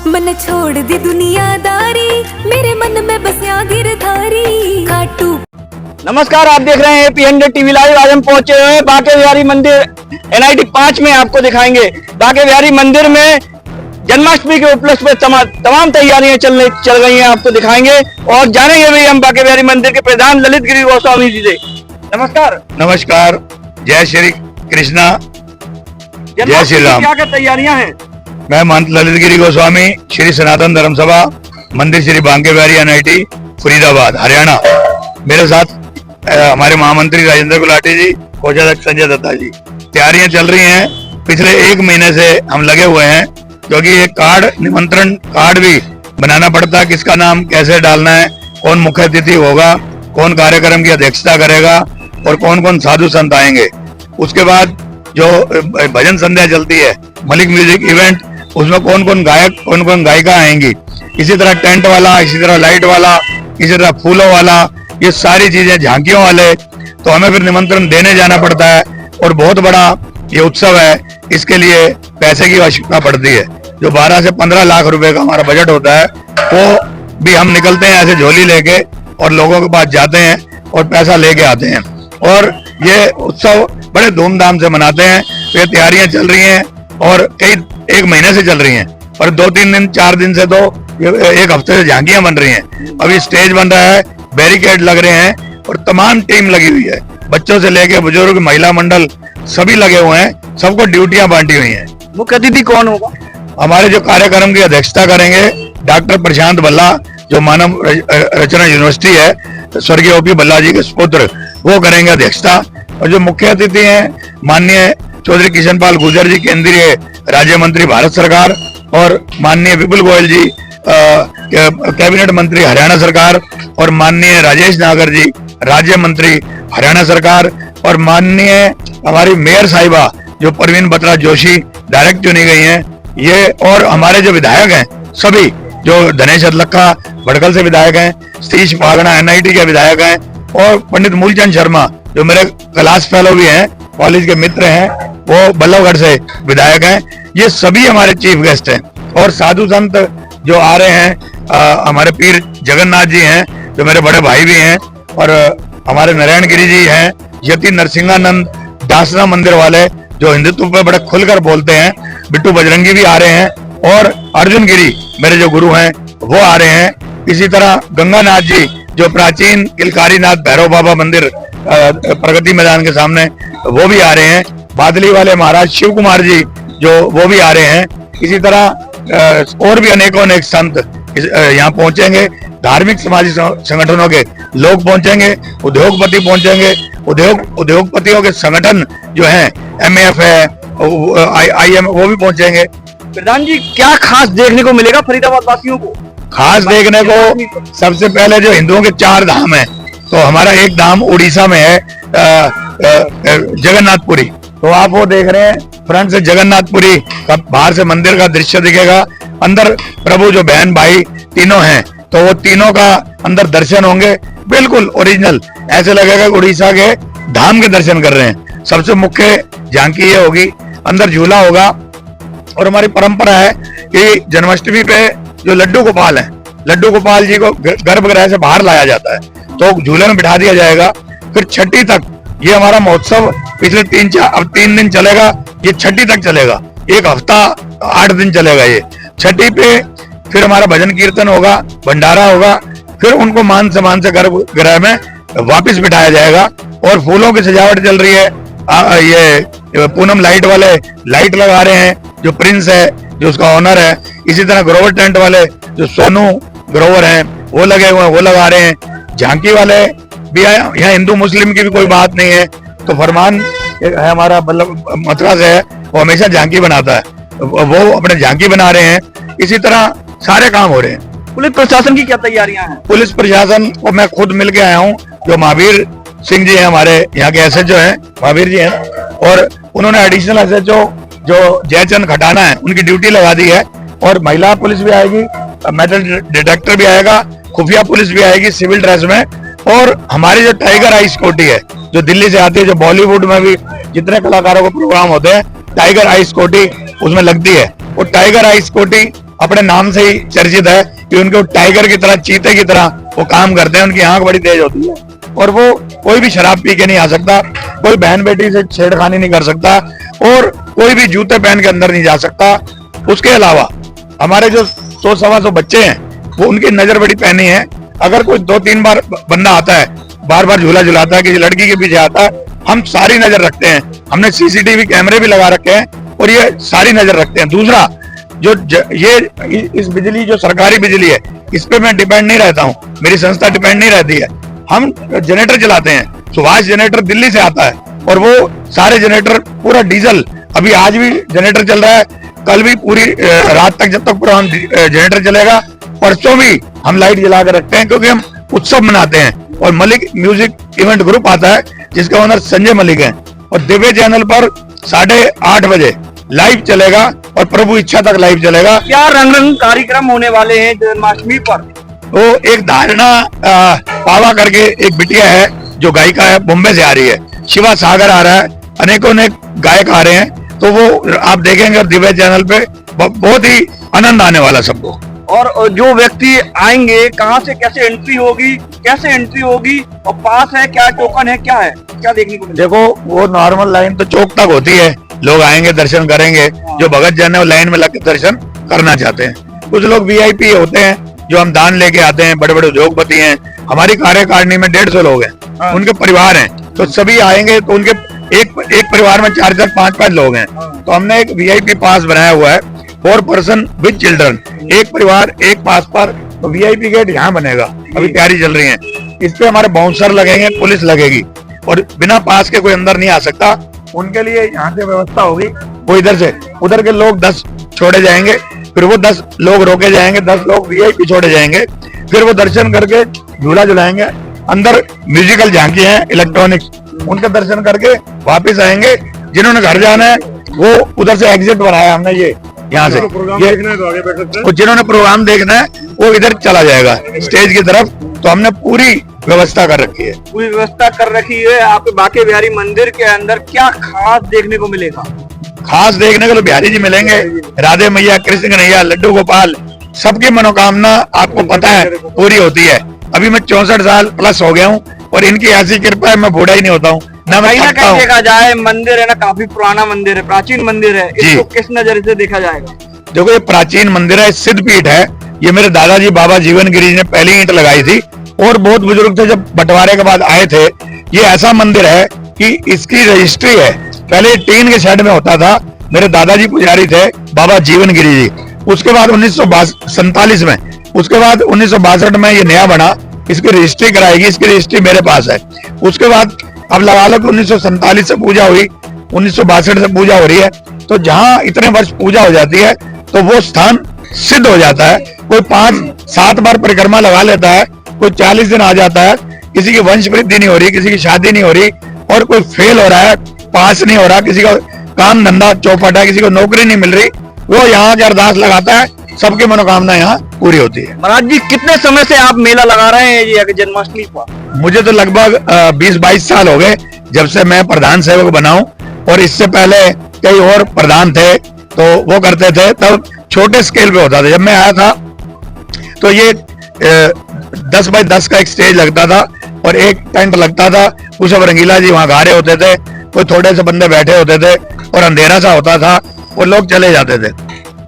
मन छोड़ दी दुनियादारी, मेरे मन में बसिया गिरधारी खाटू। नमस्कार, आप देख रहे हैं AP100 टीवी लाइव। आज हम पहुंचे हुए हैं बांके बिहारी मंदिर NIT 5 में। आपको दिखाएंगे बांके बिहारी मंदिर में जन्माष्टमी के उपलक्ष्य में तमाम तैयारियां चल गई हैं। आपको दिखाएंगे और जानेंगे भी हम बांके बिहारी मंदिर के प्रधान ललित गिरी गोस्वामी जी से। नमस्कार। नमस्कार, जय श्री कृष्णा, जय श्री राम। क्या क्या तैयारियां हैं? मैं महंत ललित गिरी गोस्वामी, श्री सनातन धर्म सभा, मंदिर श्री बांके बिहारी NIT फरीदाबाद हरियाणा। मेरे साथ हमारे महामंत्री राजेंद्र गुलाटी जी, कोषाध्यक्ष संजय दत्ता जी। तैयारियां चल रही हैं, पिछले 1 महीने से हम लगे हुए हैं, क्योंकि ये कार्ड, निमंत्रण कार्ड भी बनाना पड़ता है। किसका नाम कैसे डालना है, कौन मुख्य अतिथि होगा, कौन कार्यक्रम की अध्यक्षता करेगा और कौन कौन साधु संत आएंगे। उसके बाद जो भजन संध्या चलती है, मलिक म्यूजिक इवेंट, उसमें कौन कौन गायक, कौन कौन गायिका आएंगी। इसी तरह टेंट वाला, इसी तरह लाइट वाला, इसी तरह फूलों वाला, ये सारी चीजें, झांकियों वाले, तो हमें फिर निमंत्रण देने जाना पड़ता है। और बहुत बड़ा ये उत्सव है, इसके लिए पैसे की आवश्यकता पड़ती है। जो 12 से 15 लाख रुपए का हमारा बजट होता है, वो भी हम निकलते हैं ऐसे झोली लेके और लोगों के पास जाते हैं और पैसा लेके आते हैं। और ये उत्सव बड़े धूमधाम से मनाते हैं। तो ये तैयारियां चल रही हैं और 1 महीने से चल रही हैं, पर 2-3 दिन 4 दिन से तो 1 हफ्ते से झांकियां बन रही हैं। अभी स्टेज बन रहा है, बैरिकेड लग रहे हैं और तमाम टीम लगी हुई है। बच्चों से लेके बुजुर्ग, महिला मंडल सभी लगे हुए हैं। सबको ड्यूटियां बांटी हुई हैं। मुख्य अतिथि कौन होगा? हमारे जो कार्यक्रम की अध्यक्षता करेंगे डॉक्टर प्रशांत भल्ला, जो मानव रचना यूनिवर्सिटी है, स्वर्गीय OP भल्ला जी के सुपुत्र, वो करेंगे अध्यक्षता। और जो मुख्य अतिथि हैं, माननीय चौधरी किशन पाल गुर्जर जी, केंद्रीय राज्य मंत्री भारत सरकार, और माननीय विपुल गोयल जी, कैबिनेट मंत्री हरियाणा सरकार, और माननीय राजेश नागर जी, राज्य मंत्री हरियाणा सरकार, और माननीय हमारी मेयर साहिबा जो परवीन बत्रा जोशी डायरेक्ट चुनी गई हैं, ये, और हमारे जो विधायक हैं सभी, जो धनेश अदलक्खा भड़कल से विधायक हैं, सतीश पागना NIT के विधायक हैं, और पंडित मूलचंद शर्मा जो मेरे क्लास फेलो भी हैं, कॉलेज के मित्र हैं, वो बल्लभगढ़ से विधायक हैं। ये सभी हमारे चीफ गेस्ट हैं। और साधु संत जो आ रहे हैं, हमारे पीर जगन्नाथ जी हैं, जो मेरे बड़े भाई भी हैं, और हमारे नारायण गिरी जी हैं, यति नरसिंहानंद दासना मंदिर वाले, जो हिंदुत्व पे बड़े खुलकर बोलते हैं, बिट्टू बजरंगी भी आ रहे हैं, और अर्जुन गिरी मेरे जो गुरु हैं वो आ रहे हैं। इसी तरह गंगानाथ जी, जो प्राचीन किलकारीनाथ भैरव बाबा मंदिर प्रगति मैदान के सामने, वो भी आ रहे हैं। बादली वाले महाराज शिव कुमार जी, जो वो भी आ रहे हैं। इसी तरह और भी अनेकों अनेक संत यहाँ पहुंचेंगे। धार्मिक समाजी संगठनों के लोग पहुंचेंगे, उद्योगपति पहुंचेंगे, उद्योगपतियों के संगठन जो हैं, MAF है, IM, वो भी पहुंचेंगे। प्रधान जी, क्या खास देखने को मिलेगा फरीदाबाद वासियों को? खास देखने को सबसे पहले जो हिंदुओं के 4 धाम है, तो हमारा एक धाम उड़ीसा में है, जगन्नाथपुरी। तो आप वो देख रहे हैं, फ्रंट से जगन्नाथपुरी का, बाहर से मंदिर का दृश्य दिखेगा। अंदर प्रभु जो बहन भाई तीनों हैं, तो वो तीनों का अंदर दर्शन होंगे, बिल्कुल ओरिजिनल, ऐसे लगेगा उड़ीसा के धाम के दर्शन कर रहे हैं। सबसे मुख्य झांकी ये होगी, अंदर झूला होगा। और हमारी परंपरा है कि जन्माष्टमी पे जो लड्डू गोपाल हैं, लड्डू गोपाल जी को गर्भगृह से बाहर लाया जाता है, तो झूले में बिठा दिया जाएगा। फिर छठी तक ये हमारा महोत्सव पिछले 3 दिन चलेगा, ये छठी तक चलेगा। 1 हफ्ता 8 दिन चलेगा ये। छठी पे फिर हमारा भजन कीर्तन होगा, भंडारा होगा, फिर उनको मान सम्मान से गर्भगृह में वापस बिठाया जाएगा। और फूलों की सजावट चल रही है। ये पूनम लाइट वाले लाइट लगा रहे हैं, जो प्रिंस है, जो उसका ऑनर है। इसी तरह ग्रोवर टेंट वाले जो सोनू ग्रोवर हैं, वो लगे हुए हैं, वो लगा रहे हैं। झांकी वाले भी आए, यहाँ हिंदू मुस्लिम की भी कोई बात नहीं है। तो फरमान है हमारा, मतलब मथुरा से है, वो हमेशा झांकी बनाता है, वो अपने झांकी बना रहे हैं। इसी तरह सारे काम हो रहे हैं। पुलिस प्रशासन की क्या तैयारियां हैं? पुलिस प्रशासन को मैं खुद मिल के आया हूँ। जो महावीर सिंह जी हैं, हमारे यहाँ के SHO हैं, महावीर जी हैं, और उन्होंने एडिशनल SHO जो जयचंद खटाना है, उनकी ड्यूटी लगा दी है। और महिला पुलिस भी आएगी, मेटल डिटेक्टर भी आएगा, खुफिया पुलिस भी आएगी सिविल ड्रेस में। और हमारी जो टाइगर आई सिक्योरिटी है, जो दिल्ली से आती है, जो बॉलीवुड में भी जितने कलाकारों के प्रोग्राम होते हैं, टाइगर आई सिक्योरिटी उसमें लगती है। वो टाइगर आई सिक्योरिटी अपने नाम से ही चर्चित है कि उनको टाइगर की तरह, चीते की तरह वो काम करते हैं। उनकी आंख बड़ी तेज होती है और वो कोई भी शराब पी के नहीं आ सकता, कोई बहन बेटी से छेड़खानी नहीं कर सकता और कोई भी जूते पहन के अंदर नहीं जा सकता। उसके अलावा हमारे जो 100-125 बच्चे हैं वो उनकी नजर बड़ी पैनी है। अगर कोई 2-3 बार बंदा आता है, बार बार झूला झुलाता है, किसी लड़की के पीछे आता है, हम सारी नजर रखते हैं। हमने सीसीटीवी कैमरे भी लगा रखे हैं और ये सारी नजर रखते हैं। दूसरा, जो ये इस बिजली जो सरकारी बिजली है, इस पे मैं डिपेंड नहीं रहता हूँ, मेरी संस्था डिपेंड नहीं रहती है। हम जनरेटर चलाते हैं, सुभाष जनरेटर दिल्ली से आता है और वो सारे जनरेटर पूरा डीजल, अभी आज भी जनरेटर चल रहा है, कल भी पूरी रात तक जब तक पूरा हम जनरेटर चलेगा, परसों भी हम लाइट जला के रखते हैं क्योंकि हम उत्सव मनाते हैं। और मलिक म्यूजिक इवेंट ग्रुप आता है जिसका ओनर संजय मलिक है और दिव्य चैनल पर 8:30 बजे लाइव चलेगा और प्रभु इच्छा तक लाइव चलेगा। क्या रंग कार्यक्रम होने वाले हैं जन्माष्टमी पर? वो एक धारणा पावा करके एक बिटिया है जो गायिका है, बॉम्बे से आ रही है, शिवा सागर आ रहा है, अनेकों ने गायक आ रहे हैं, तो वो आप देखेंगे दिव्य चैनल पे, बहुत ही आनंद आने वाला सबको। और जो व्यक्ति आएंगे कहाँ से कैसे एंट्री होगी, और पास है क्या, टोकन है, क्या है, क्या देखने को मिलेगा? देखो, वो नॉर्मल लाइन तो चौक तक होती है, लोग आएंगे दर्शन करेंगे, जो भगत जन है वो लाइन में लग के दर्शन करना चाहते हैं। कुछ लोग वीआईपी होते हैं जो हम दान लेके आते हैं, बड़े बड़े उद्योगपति हैं, हमारी कार्यकारिणी में 150 लोग हैं, उनके परिवार हैं, तो सभी आएंगे तो उनके एक परिवार में 4-4, 5-5 लोग हैं, तो हमने एक वीआईपी पास बनाया हुआ है, 4 पर्सन विद चिल्ड्रन, एक परिवार एक पास पर, तो वीआईपी गेट यहाँ बनेगा, अभी तैयारी चल रही है। इस पे हमारे बाउंसर लगेंगे, पुलिस लगेगी और बिना पास के कोई अंदर नहीं आ सकता। उनके लिए यहाँ से व्यवस्था होगी, वो इधर से उधर के लोग 10 छोड़े जाएंगे, फिर वो 10 लोग रोके जाएंगे, 10 लोग वीआईपी छोड़े जाएंगे, फिर वो दर्शन करके झूला झुलाएंगे। अंदर म्यूजिकल झांकी है, इलेक्ट्रॉनिक्स, उनके दर्शन करके वापस आएंगे। जिन्होंने घर जाना है वो उधर से एग्जिट बनाया हमने, ये यहाँ से, ये और जिन्होंने प्रोग्राम देखना है वो इधर चला जाएगा स्टेज की तरफ। तो हमने पूरी व्यवस्था कर रखी है, पूरी व्यवस्था कर रखी है। आपके बाके बिहारी मंदिर के अंदर क्या खास देखने को मिलेगा? खास देखने को तो बिहारी जी मिलेंगे, राधे मैया, कृष्ण कन्हैया, लड्डू गोपाल, सबकी मनोकामना आपको पता है पूरी होती है। अभी मैं 64 साल प्लस हो गया हूँ और इनकी ऐसी कृपा है, मैं बूढ़ा ही नहीं होता हूँ ना, मैं थकता हूँ। देखा जाए मंदिर है ना, काफी पुराना मंदिर है, प्राचीन मंदिर है, इसको किस नजर से देखा जाएगा? देखो, ये प्राचीन मंदिर है, सिद्ध पीठ है, ये मेरे दादाजी बाबा जीवन गिरी जी ने पहली ईंट लगाई थी और बहुत बुजुर्ग थे जब बंटवारे के बाद आए थे। ये ऐसा मंदिर है कि इसकी रजिस्ट्री है, पहले टीन के शेड में होता था, मेरे दादाजी पुजारी थे बाबा जीवन गिरी जी, उसके बाद 1947 में, उसके बाद 1962 में ये नया बना, इसकी रजिस्ट्री कराएगी, इसकी रजिस्ट्री मेरे पास है। उसके बाद अब लगा लो कि 1947 से पूजा हुई, 1962 से पूजा हो रही है, तो जहां इतने वर्ष पूजा हो जाती है तो वो स्थान सिद्ध हो जाता है। कोई 5-7 बार परिक्रमा लगा लेता है, कोई 40 दिन आ जाता है, किसी की वंश वृद्धि नहीं हो रही, किसी की शादी नहीं हो रही और कोई फेल हो रहा है, पास नहीं हो रहा, किसी का काम धंधा चौपट है, किसी को नौकरी नहीं मिल रही, वो यहाँ के अरदास लगाता है, सबकी मनोकामना यहाँ पूरी होती है। महाराज जी, कितने समय से आप मेला लगा रहे हैं ये जन्माष्टमी पर? मुझे तो लगभग 20-22 साल हो गए जब से मैं प्रधान सेवक बना हूं, और इससे पहले कई और प्रधान थे तो वो करते थे, तब छोटे स्केल पे होता था। जब मैं आया था तो ये 10 बाय 10 का एक स्टेज लगता था और एक टेंट लगता था, उसे रंगीला जी वहां गा रहे होते थे, कोई थोड़े से बंदे बैठे होते थे और अंधेरा सा होता था और लोग चले जाते थे।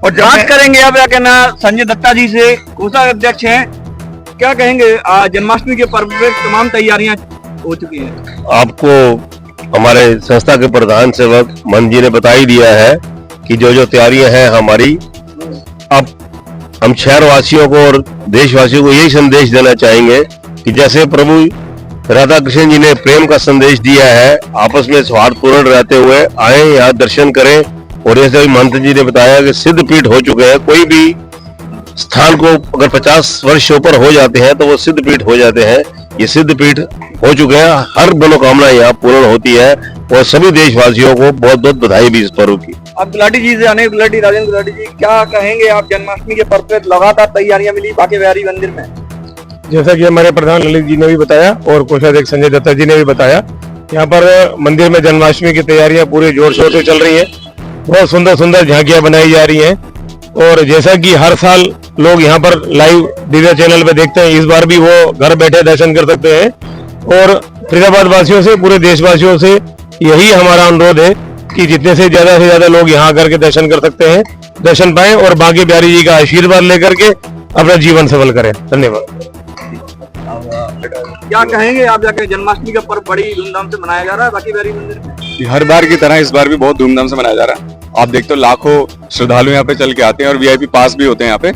और बात करेंगे अब क्या कहना संजय दत्ता जी से, कोषाध्यक्ष अध्यक्ष हैं, क्या कहेंगे? जन्माष्टमी के पर्व पे तमाम तैयारियां हो चुकी हैं। आपको हमारे संस्था के प्रधान सेवक मन जी ने बता ही दिया है कि जो जो तैयारियां हैं हमारी, अब हम शहर वासियों को और देशवासियों को यही संदेश देना चाहेंगे कि जैसे प्रभु राधा कृष्ण जी ने प्रेम का संदेश दिया है, आपस में सौहार्दपूर्ण रहते हुए आए, यहाँ दर्शन करें। और जैसे महंत जी ने बताया कि सिद्ध पीठ हो चुके हैं, कोई भी स्थान को अगर 50 वर्ष ऊपर हो जाते हैं तो वो सिद्ध पीठ हो जाते हैं। ये सिद्ध पीठ हो चुके हैं, हर मनोकामना यहाँ पूर्ण होती है और सभी देशवासियों को बहुत बहुत बधाई भी इस पर्व की। अब गुलाटी जी से, अनिल गुलाटी, राजेंद्र गुलाटी जी, क्या कहेंगे आप? जन्माष्टमी के पर्व पे लगातार तैयारियां मिली बाके बिहारी मंदिर में, जैसा कि हमारे प्रधान ललित जी ने भी बताया और कोषाध्यक्ष संजय दत्ता जी ने भी बताया, यहाँ पर मंदिर में जन्माष्टमी की तैयारियां पूरे जोर शोर से चल रही है। बहुत सुंदर सुंदर झांकियां बनाई जा रही हैं और जैसा कि हर साल लोग यहाँ पर लाइव दिव्य चैनल पे देखते हैं, इस बार भी वो घर बैठे दर्शन कर सकते हैं। और फरीदाबाद वासियों से, पूरे देशवासियों से यही हमारा अनुरोध है कि जितने से ज्यादा लोग यहाँ आकर के दर्शन कर सकते हैं, दर्शन पाएं और बांके बिहारी जी का आशीर्वाद लेकर के अपना जीवन सफल करें। धन्यवाद। क्या कहेंगे आप, जाके जन्माष्टमी का पर्व बड़ी धूमधाम से मनाया जा रहा है बांके बिहारी मंदिर में? हर बार की तरह इस बार भी बहुत धूमधाम से मनाया जा रहा है। आप देखते हो लाखों श्रद्धालु यहाँ पे चल के आते हैं और वीआईपी पास भी होते हैं यहाँ पे।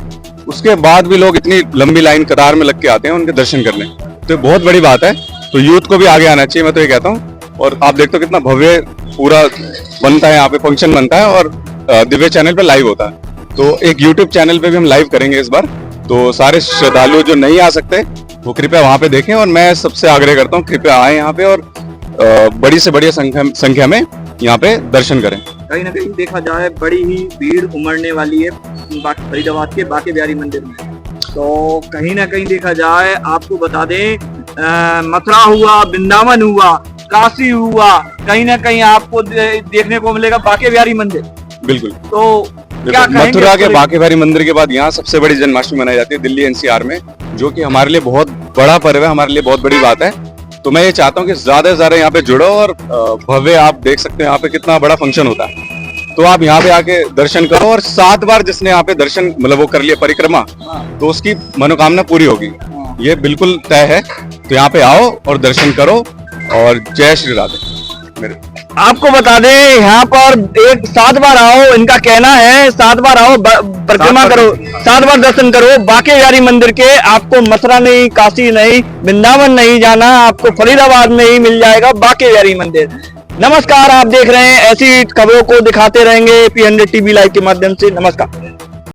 उसके बाद भी लोग इतनी लंबी लाइन कतार में लग के आते हैं उनके दर्शन करने, तो ये बहुत बड़ी बात है। तो यूथ को भी आगे आना चाहिए, मैं तो ये कहता हूँ। और आप देखते हो कितना भव्य पूरा बनता है यहाँ पे, फंक्शन बनता है और दिव्य चैनल पे लाइव होता है। तो एक यूट्यूब चैनल पे भी हम लाइव करेंगे इस बार। तो सारे श्रद्धालु जो नहीं आ सकते वो कृपया वहां पे देखें, और मैं सबसे आग्रह करता हूँ कृपया आए यहाँ पे और बड़ी से बड़ी संख्या में यहाँ पे दर्शन करें। कहीं ना कहीं देखा जाए बड़ी ही भीड़ उमड़ने वाली है फरीदाबाद के बांके बिहारी मंदिर में। तो कहीं ना कहीं देखा जाए, आपको बता दें, मथुरा हुआ, वृंदावन हुआ, काशी हुआ, कहीं ना कहीं आपको देखने को मिलेगा बांके बिहारी मंदिर। बिल्कुल। तो क्या मथुरा के बांके बिहारी मंदिर के बाद यहाँ सबसे बड़ी जन्माष्टमी मनाई जाती है दिल्ली एनसीआर में, जो कि हमारे लिए बहुत बड़ा पर्व है, हमारे लिए बहुत बड़ी बात है। तो मैं ये चाहता हूँ कि ज्यादा से ज्यादा यहाँ पे जुड़ो और भव्य आप देख सकते हैं यहाँ पे कितना बड़ा फंक्शन होता है। तो आप यहाँ पे आके दर्शन करो, और 7 बार जिसने यहाँ पे दर्शन मतलब वो कर लिया परिक्रमा, तो उसकी मनोकामना पूरी होगी, ये बिल्कुल तय है। तो यहाँ पे आओ और दर्शन करो, और जय श्री राधे। मेरे आपको बता दें, यहाँ पर 7 बार आओ, इनका कहना है 7 बार आओ, परिक्रमा करो, 7 बार दर्शन करो बांके बिहारी मंदिर के। आपको मथुरा नहीं, काशी नहीं, वृंदावन नहीं जाना, आपको फरीदाबाद में ही मिल जाएगा बांके बिहारी मंदिर। नमस्कार, आप देख रहे हैं, ऐसी खबरों को दिखाते रहेंगे AP100 TV लाइव के माध्यम से। नमस्कार।